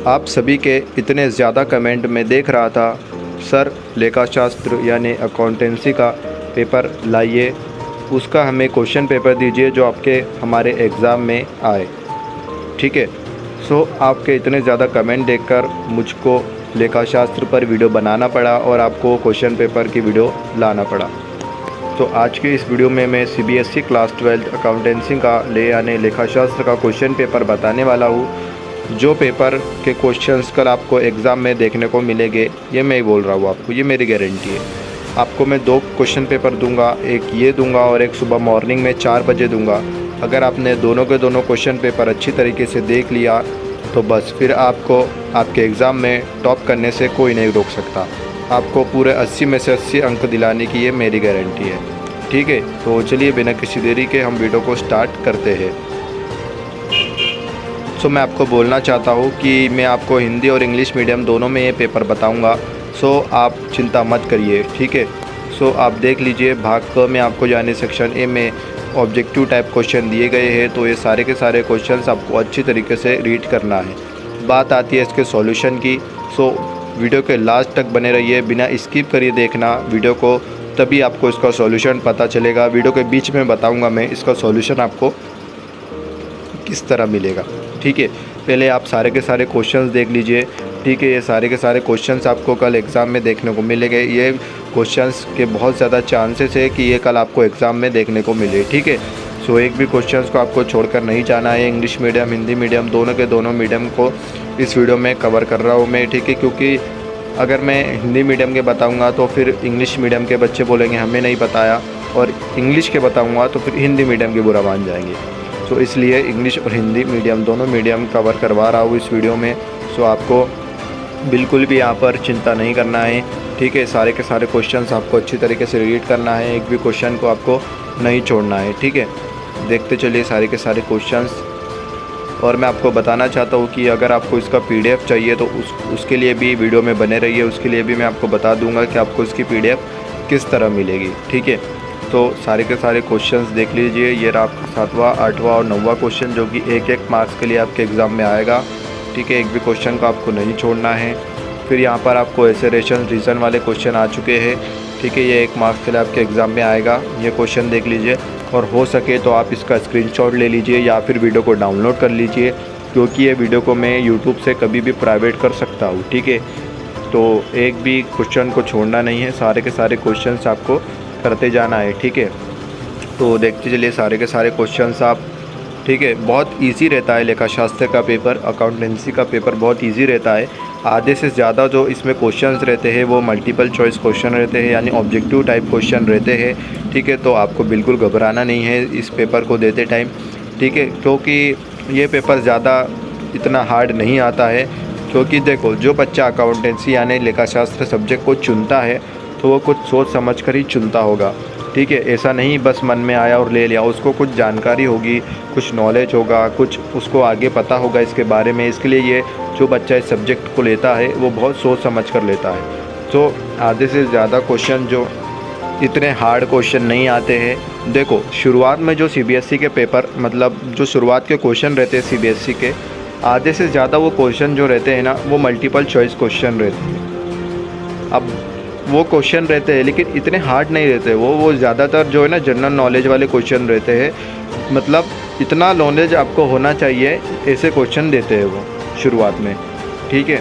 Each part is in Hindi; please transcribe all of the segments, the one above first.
आप सभी के इतने ज़्यादा कमेंट में देख रहा था, सर लेखाशास्त्र यानी अकाउंटेंसी का पेपर लाइए, उसका हमें क्वेश्चन पेपर दीजिए जो आपके हमारे एग्ज़ाम में आए। ठीक है, सो आपके इतने ज़्यादा कमेंट देखकर मुझको लेखाशास्त्र पर वीडियो बनाना पड़ा और आपको क्वेश्चन पेपर की वीडियो लाना पड़ा। तो आज की इस वीडियो में मैं CBSE क्लास 12 अकाउंटेंसी का यानी लेखाशास्त्र का क्वेश्चन पेपर बताने वाला हूँ। जो पेपर के क्वेश्चंस कल आपको एग्ज़ाम में देखने को मिलेंगे, ये मैं ही बोल रहा हूँ आपको, ये मेरी गारंटी है। आपको मैं 2 क्वेश्चन पेपर दूंगा, एक ये दूंगा और एक सुबह मॉर्निंग में 4 बजे दूंगा। अगर आपने दोनों के दोनों क्वेश्चन पेपर अच्छी तरीके से देख लिया तो बस फिर आपको आपके एग्ज़ाम में टॉप करने से कोई नहीं रोक सकता। आपको पूरे 80 में से 80 अंक दिलाने की ये मेरी गारंटी है। ठीक है, तो चलिए बिना किसी देरी के हम वीडियो को स्टार्ट करते हैं। सो मैं आपको बोलना चाहता हूँ कि मैं आपको हिंदी और इंग्लिश मीडियम दोनों में ये पेपर बताऊँगा। सो आप चिंता मत करिए। ठीक है, सो आप देख लीजिए भाग क में आपको यानी सेक्शन ए में ऑब्जेक्टिव टाइप क्वेश्चन दिए गए हैं। तो ये सारे के सारे क्वेश्चंस आपको अच्छी तरीके से रीड करना है। बात आती है इसके सॉल्यूशन की। सो वीडियो के लास्ट तक बने रहिए, बिना स्किप करिए देखना वीडियो को, तभी आपको इसका सॉल्यूशन पता चलेगा। वीडियो के बीच में बताऊंगा मैं इसका सॉल्यूशन आपको किस तरह मिलेगा। ठीक है, पहले आप सारे के सारे क्वेश्चंस देख लीजिए। ठीक है, ये सारे के सारे क्वेश्चंस आपको कल एग्ज़ाम में देखने को मिलेंगे। ये क्वेश्चंस के बहुत ज़्यादा चांसेस है कि ये कल आपको एग्ज़ाम में देखने को मिले। ठीक है, सो एक भी क्वेश्चंस को आपको छोड़कर नहीं जाना है। इंग्लिश मीडियम हिंदी मीडियम दोनों के दोनों मीडियम को इस वीडियो में कवर कर रहा हूँ मैं। ठीक है, क्योंकि अगर मैं हिंदी मीडियम के बताऊँगा तो फिर इंग्लिश मीडियम के बच्चे बोलेंगे हमें नहीं बताया, और इंग्लिश के बताऊँगा तो फिर हिंदी मीडियम के बुरा मान जाएंगे। सो इसलिए इंग्लिश और हिंदी मीडियम दोनों मीडियम कवर करवा रहा हूँ इस वीडियो में। सो आपको बिल्कुल भी यहाँ पर चिंता नहीं करना है। ठीक है, सारे के सारे क्वेश्चंस आपको अच्छी तरीके से रीड करना है, एक भी क्वेश्चन को आपको नहीं छोड़ना है। ठीक है, देखते चलिए सारे के सारे क्वेश्चंस। और मैं आपको बताना चाहता हूँ कि अगर आपको इसका PDF चाहिए तो उसके लिए भी वीडियो में बने रहिए। उसके लिए भी मैं आपको बता दूँगा कि आपको इसकी PDF किस तरह मिलेगी। ठीक है, तो सारे के सारे क्वेश्चंस देख लीजिए। ये रहा आपका 7वां 8वां और 9वां क्वेश्चन, जो कि एक मार्क्स के लिए आपके एग्ज़ाम में आएगा। ठीक है, एक भी क्वेश्चन को आपको नहीं छोड़ना है। फिर यहाँ पर आपको एसेरेशन रीज़न वाले क्वेश्चन आ चुके हैं। ठीक है, ये 1 मार्क्स के लिए आपके एग्ज़ाम में आएगा। ये क्वेश्चन देख लीजिए, और हो सके तो आप इसका स्क्रीनशॉट ले लीजिए या फिर वीडियो को डाउनलोड कर लीजिए, क्योंकि ये वीडियो को मैं यूट्यूब से कभी भी प्राइवेट कर सकता हूँ। ठीक है, तो एक भी क्वेश्चन को छोड़ना नहीं है, सारे के सारे क्वेश्चंस आपको करते जाना है। ठीक है, तो देखते चलिए सारे के सारे क्वेश्चंस आप। ठीक है, बहुत इजी रहता है लेखाशास्त्र का पेपर, अकाउंटेंसी का पेपर बहुत इजी रहता है। आधे से ज़्यादा जो इसमें क्वेश्चंस रहते हैं वो मल्टीपल चॉइस क्वेश्चन रहते हैं, यानी ऑब्जेक्टिव टाइप क्वेश्चन रहते हैं। ठीक है, तो आपको बिल्कुल घबराना नहीं है इस पेपर को देते टाइम। ठीक है, क्योंकि ये पेपर ज़्यादा इतना हार्ड नहीं आता है। क्योंकि देखो, जो बच्चा अकाउंटेंसी यानी लेखाशास्त्र सब्जेक्ट को चुनता है तो वो कुछ सोच समझ कर ही चुनता होगा। ठीक है, ऐसा नहीं बस मन में आया और ले लिया। उसको कुछ जानकारी होगी, कुछ नॉलेज होगा, कुछ उसको आगे पता होगा इसके बारे में। इसके लिए ये जो बच्चा इस सब्जेक्ट को लेता है वो बहुत सोच समझ कर लेता है। तो आधे से ज़्यादा क्वेश्चन जो इतने हार्ड क्वेश्चन नहीं आते हैं। देखो, शुरुआत में जो CBSE के पेपर मतलब जो शुरुआत के क्वेश्चन रहते हैं CBSE के, आधे से ज़्यादा वो क्वेश्चन जो रहते हैं ना वो मल्टीपल चॉइस क्वेश्चन रहते हैं। अब वो क्वेश्चन रहते हैं लेकिन इतने हार्ड नहीं रहते। वो ज़्यादातर जो है ना जनरल नॉलेज वाले क्वेश्चन रहते हैं। मतलब इतना नॉलेज आपको होना चाहिए, ऐसे क्वेश्चन देते हैं वो शुरुआत में। ठीक है,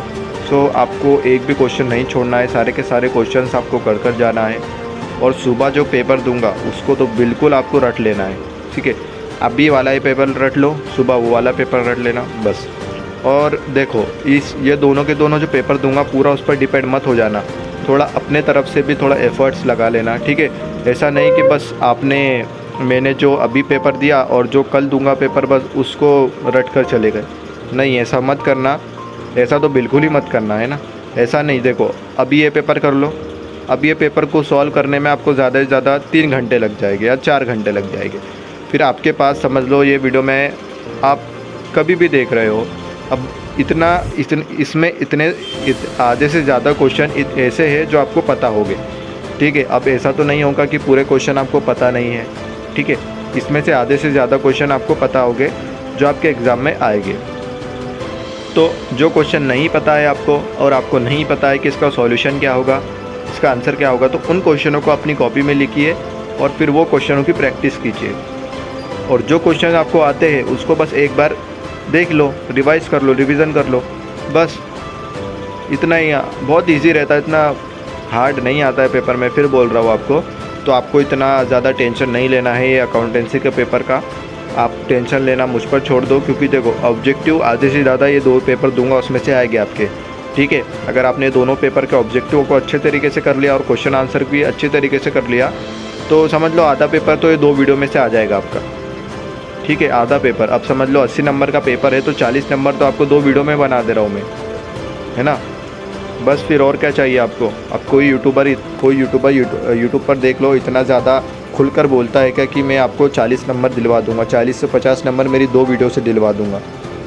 सो आपको एक भी क्वेश्चन नहीं छोड़ना है, सारे के सारे क्वेश्चंस आपको कर जाना है। और सुबह जो पेपर दूंगा उसको तो बिल्कुल आपको रट लेना है। ठीक है, अभी वाला ही पेपर रट लो, सुबह वो वाला पेपर रट लेना बस। और देखो, ये दोनों के दोनों जो पेपर दूंगा पूरा उस पर डिपेंड मत हो जाना, थोड़ा अपने तरफ से भी थोड़ा एफ़र्ट्स लगा लेना। ठीक है, ऐसा नहीं कि बस मैंने जो अभी पेपर दिया और जो कल दूंगा पेपर बस उसको रट कर चले गए। नहीं, ऐसा मत करना, ऐसा तो बिल्कुल ही मत करना है ना। ऐसा नहीं, देखो अभी ये पेपर कर लो, अब ये पेपर को सॉल्व करने में आपको ज़्यादा से ज़्यादा 3 घंटे लग जाएंगे या 4 घंटे लग जाएंगे। फिर आपके पास समझ लो ये वीडियो में आप कभी भी देख रहे हो, अब इसमें आधे से ज़्यादा क्वेश्चन ऐसे हैं जो आपको पता होंगे। ठीक है, अब ऐसा तो नहीं होगा कि पूरे क्वेश्चन आपको पता नहीं है। ठीक है, इसमें से आधे से ज़्यादा क्वेश्चन आपको पता होंगे जो आपके एग्ज़ाम में आएंगे। तो जो क्वेश्चन नहीं पता है आपको और आपको नहीं पता है कि इसका सॉल्यूशन क्या होगा, इसका आंसर क्या होगा, तो उन क्वेश्चनों को अपनी कॉपी में लिखिए और फिर वो क्वेश्चनों की प्रैक्टिस कीजिए। और जो क्वेश्चन आपको आते हैं उसको बस एक बार देख लो, रिवाइज़ कर लो, रिवीजन कर लो, बस इतना ही। बहुत इजी रहता है, इतना हार्ड नहीं आता है पेपर में, फिर बोल रहा हूँ आपको। तो आपको इतना ज़्यादा टेंशन नहीं लेना है ये अकाउंटेंसी के पेपर का। आप टेंशन लेना मुझ पर छोड़ दो, क्योंकि देखो ऑब्जेक्टिव आधे से ज़्यादा ये 2 पेपर दूंगा उसमें से आएंगे आपके, ठीक है। अगर आपने दोनों पेपर के ऑब्जेक्टिव को अच्छे तरीके से कर लिया और क्वेश्चन आंसर भी अच्छे तरीके से कर लिया, तो समझ लो आधा पेपर तो ये 2 वीडियो में से आ जाएगा आपका, ठीक है। आधा पेपर, अब समझ लो 80 नंबर का पेपर है तो 40 नंबर तो आपको 2 वीडियो में बना दे रहा हूँ मैं, है ना। बस फिर और क्या चाहिए आपको। अब कोई यूट्यूबर यूट्यूब पर देख लो, इतना ज़्यादा खुलकर बोलता है क्या कि मैं आपको 40 नंबर दिलवा दूंगा, 40 से 50 नंबर मेरी 2 वीडियो से दिलवा दूंगा,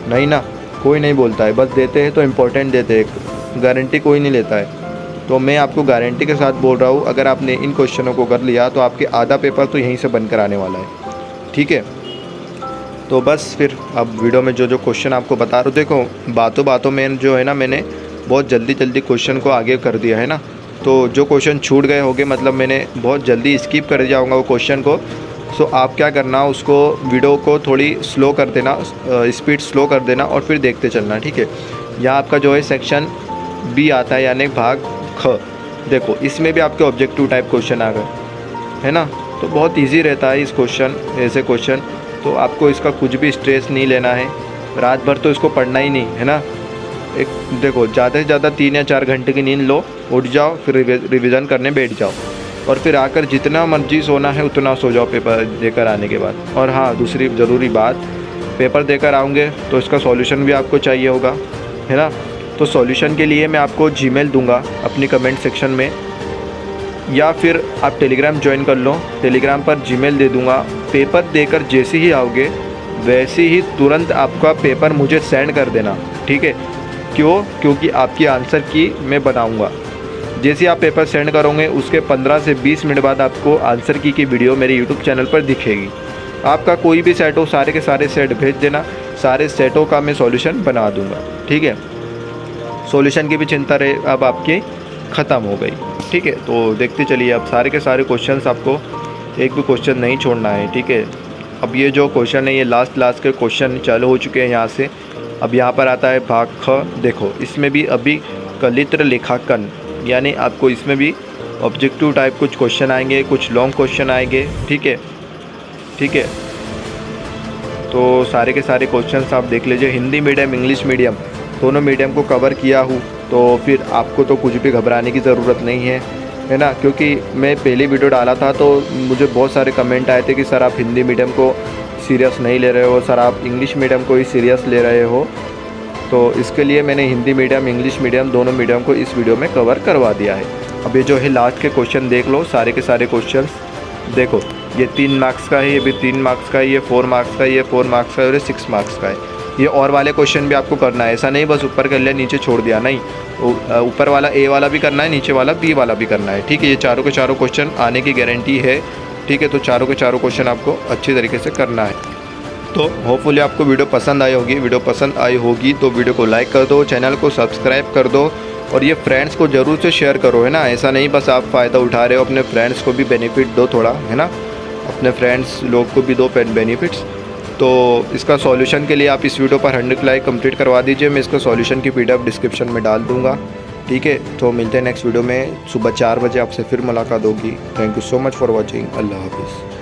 नहीं ना, कोई नहीं बोलता है। बस देते हैं तो इम्पोर्टेंट देते हैं, गारंटी कोई नहीं लेता है। तो मैं आपको गारंटी के साथ बोल रहा हूँ, अगर आपने इन क्वेश्चनों को कर लिया तो आपके आधा पेपर तो यहीं से बनकर आने वाला है, ठीक है। तो बस फिर अब वीडियो में जो जो क्वेश्चन आपको बता रहा हूँ, देखो बातों बातों में जो है ना, मैंने बहुत जल्दी क्वेश्चन को आगे कर दिया है ना। तो जो क्वेश्चन छूट गए होंगे, मतलब मैंने बहुत जल्दी स्किप कर जाऊँगा वो क्वेश्चन को। सो आप क्या करना, उसको वीडियो को थोड़ी स्लो कर देना, स्पीड स्लो कर देना और फिर देखते चलना, ठीक है। यहाँ आपका जो है सेक्शन बी आता है, यानी भाग ख। देखो इसमें भी आपके ऑब्जेक्टिव टाइप क्वेश्चन आ गए, है ना। तो बहुत ईजी रहता है इस क्वेश्चन, ऐसे क्वेश्चन। तो आपको इसका कुछ भी स्ट्रेस नहीं लेना है, रात भर तो इसको पढ़ना ही नहीं है ना। एक देखो ज़्यादा से ज़्यादा 3 या 4 घंटे की नींद लो, उठ जाओ, फिर रिवीजन करने बैठ जाओ और फिर आकर जितना मर्जी सोना है उतना सो जाओ पेपर देकर आने के बाद। और हाँ, दूसरी ज़रूरी बात, पेपर देकर आओगे तो इसका सॉल्यूशन भी आपको चाहिए होगा, है ना। तो सॉल्यूशन के लिए मैं आपको जीमेल दूंगा अपनी कमेंट सेक्शन में, या फिर आप टेलीग्राम ज्वाइन कर लो, टेलीग्राम पर जीमेल दे दूंगा। पेपर देकर जैसे ही आओगे वैसे ही तुरंत आपका पेपर मुझे सेंड कर देना, ठीक है। क्यों? क्योंकि आपकी आंसर की मैं बनाऊंगा। जैसे आप पेपर सेंड करोगे उसके 15 से 20 मिनट बाद आपको आंसर की वीडियो मेरे यूट्यूब चैनल पर दिखेगी। आपका कोई भी सेट हो, सारे के सारे सेट भेज देना, सारे सेटों का मैं सॉल्यूशन बना दूंगा, ठीक है। सॉल्यूशन की भी चिंता रहे अब आपकी ख़त्म हो गई, ठीक है। तो देखते चलिए, अब सारे के सारे क्वेश्चंस आपको एक भी क्वेश्चन नहीं छोड़ना है, ठीक है। अब ये जो क्वेश्चन है ये लास्ट के क्वेश्चन चालू हो चुके हैं यहाँ से। अब यहाँ पर आता है भाग ख। देखो इसमें भी अभी कलित्र लेखांकन, यानी आपको इसमें भी ऑब्जेक्टिव टाइप कुछ क्वेश्चन आएंगे, कुछ लॉन्ग क्वेश्चन आएंगे, ठीक है, ठीक है। तो सारे के सारे क्वेश्चंस आप देख लीजिए। हिंदी मीडियम, इंग्लिश मीडियम, दोनों मीडियम को कवर किया हूँ, तो फिर आपको तो कुछ भी घबराने की ज़रूरत नहीं है ना। क्योंकि मैं पहली वीडियो डाला था तो मुझे बहुत सारे कमेंट आए थे कि सर आप हिंदी मीडियम को सीरियस नहीं ले रहे हो, सर आप इंग्लिश मीडियम को ही सीरियस ले रहे हो। तो इसके लिए मैंने हिंदी मीडियम, इंग्लिश मीडियम दोनों मीडियम को इस वीडियो में कवर करवा दिया है। अब ये जो है लास्ट के क्वेश्चन देख लो, सारे के सारे क्वेश्चंस देखो। ये 3 मार्क्स का है, ये भी 3 मार्क्स का है, ये 4 मार्क्स का है, ये 4 मार्क्स का है और ये 6 मार्क्स का है। ये और वाले क्वेश्चन भी आपको करना है, ऐसा नहीं बस ऊपर कर लिया नीचे छोड़ दिया, नहीं। ऊपर वाला ए वाला भी करना है, नीचे वाला बी वाला भी करना है, ठीक है। ये चारों के चारों क्वेश्चन आने की गारंटी है, ठीक है। तो चारों के चारों क्वेश्चन आपको अच्छी तरीके से करना है। तो होपफुली आपको वीडियो पसंद आई होगी। वीडियो पसंद आई होगी तो वीडियो को लाइक कर दो, चैनल को सब्सक्राइब कर दो और ये फ्रेंड्स को ज़रूर से शेयर करो, है ना। ऐसा नहीं बस आप फ़ायदा उठा रहे हो, अपने फ्रेंड्स को भी बेनिफिट दो थोड़ा, है ना। अपने फ्रेंड्स लोग को भी दो बेनिफिट्स। तो इसका सॉल्यूशन के लिए आप इस वीडियो पर 100 लाइक कंप्लीट करवा दीजिए। मैं इसका सॉल्यूशन की PDF डिस्क्रिप्शन में डाल दूँगा, ठीक है। तो मिलते हैं नेक्स्ट वीडियो में, सुबह 4 बजे आपसे फिर मुलाकात होगी। Thank you so much for watching. अल्लाह हाफिज़।